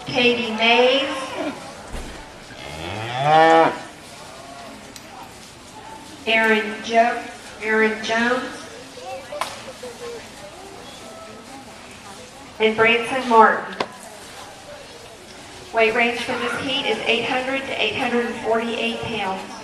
Katie Mays, Aaron Jones, and Branson Martin. Weight range for this heat is 800 to 848 pounds.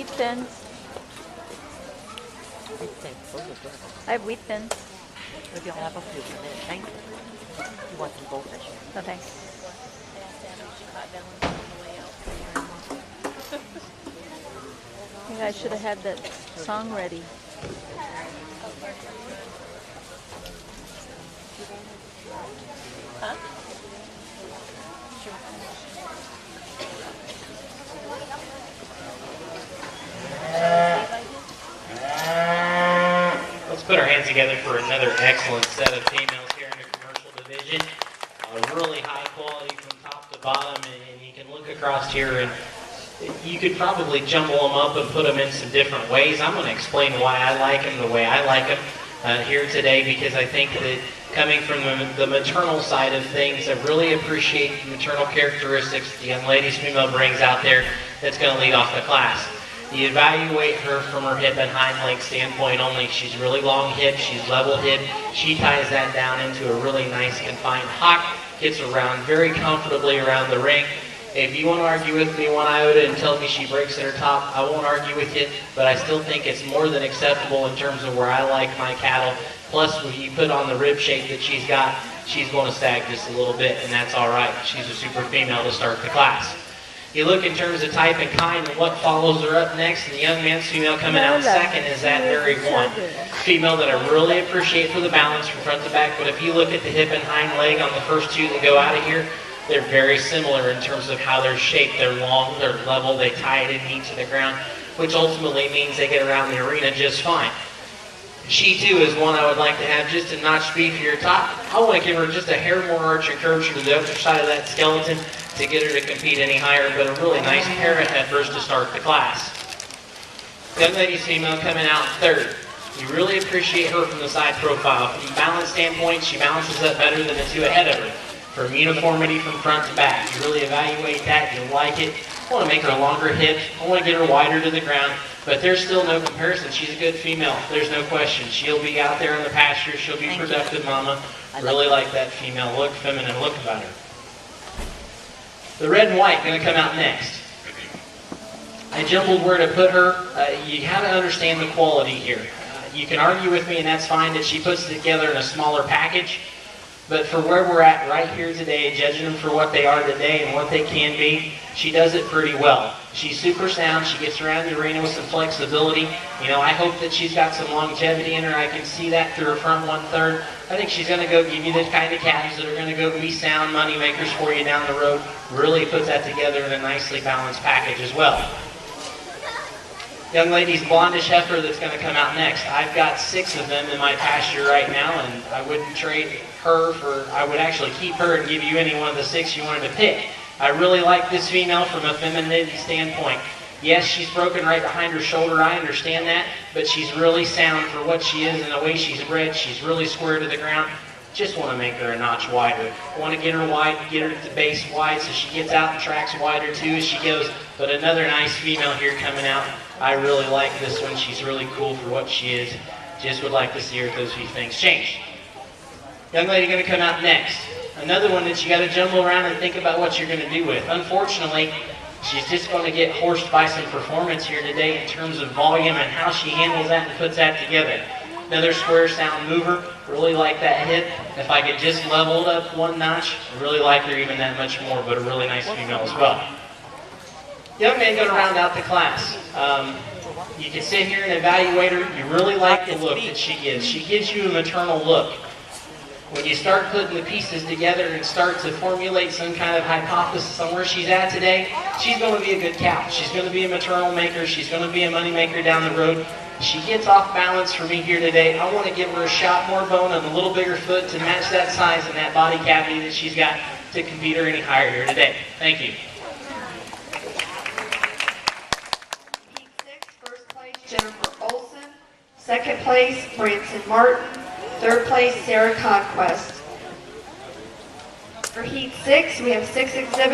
wheat thins. I have wheat thins. Maybe I'll have a few for this. Thank you. You want some goldfish? No thanks. I think I should have had that song ready. Huh? Let's put our hands together for another excellent set of females here in the commercial division. Really high quality from top to bottom, and you can look across here and you could probably jumble them up and put them in some different ways. I'm going to explain why I like them the way I like them here today, because I think that coming from the maternal side of things, I really appreciate the maternal characteristics the young lady's female brings out there that's going to lead off the class. You evaluate her from her hip and hind leg standpoint only. She's really long hip, she's level hip. She ties that down into a really nice confined hock, gets around very comfortably around the ring. If you want to argue with me one iota and tell me she breaks at her top, I won't argue with you, but I still think it's more than acceptable in terms of where I like my cattle. Plus, when you put on the rib shape that she's got, she's going to sag just a little bit, and that's all right. She's a super female to start the class. You look in terms of type and kind and what follows her up next, and the young man's female coming out second is that very one. Female that I really appreciate for the balance from front to back, but if you look at the hip and hind leg on the first two that go out of here, they're very similar in terms of how they're shaped. They're long, they're level, they tie it in neat to the ground, which ultimately means they get around the arena just fine. She too is one I would like to have just a notch beefier top. I want to give her just a hair more arch and curvature to the other side of that skeleton to get her to compete any higher, but a really nice pair of heifers to start the class. Young lady's female coming out third. You really appreciate her from the side profile. From a balance standpoint, she balances up better than the two ahead of her. From uniformity from front to back, you really evaluate that, you like it. I want to make her longer hips, I want to get her wider to the ground, but there's still no comparison. She's a good female, there's no question. She'll be out there in the pasture, she'll be productive mama. Really like that female look, feminine look about her. The red and white going to come out next. I jumbled where to put her. You got to understand the quality here. You can argue with me, and that's fine, that she puts it together in a smaller package. But for where we're at right here today, judging them for what they are today and what they can be, she does it pretty well. She's super sound. She gets around the arena with some flexibility. You know, I hope that she's got some longevity in her. I can see that through her front 1/3. I think she's going to go give you the kind of calves that are going to go be sound money makers for you down the road. Really puts that together in a nicely balanced package as well. Young lady's blondish heifer that's going to come out next. I've got 6 of them in my pasture right now, and I wouldn't trade her for, I would actually keep her and give you any one of the 6 you wanted to pick. I really like this female from a femininity standpoint. Yes, she's broken right behind her shoulder, I understand that, but she's really sound for what she is and the way she's bred. She's really square to the ground. Just want to make her a notch wider. I want to get her wide, get her at the base wide so she gets out and tracks wider too as she goes. But another nice female here coming out. I really like this one. She's really cool for what she is. Just would like to see her if those few things change. Young lady going to come out next. Another one that you got to jumble around and think about what you're going to do with. Unfortunately, she's just going to get horsed by some performance here today in terms of volume and how she handles that and puts that together. Another square sound mover. Really like that hip. If I could just level it up one notch, I really like her even that much more, but a really nice female as well. Young man going to round out the class. You can sit here and evaluate her. You really like the look that she gives. She gives you a maternal look. When you start putting the pieces together and start to formulate some kind of hypothesis on where she's at today, she's going to be a good cow. She's going to be a maternal maker. She's going to be a money maker down the road. She gets off balance for me here today. I want to give her a shot more bone and a little bigger foot to match that size and that body cavity that she's got to compete her any higher here today. Thank you. Heat 6, first place, Jennifer Olson. Second place, Branson Martin. Third place, Sarah Conquest. For Heat 6, we have 6 exhibitors.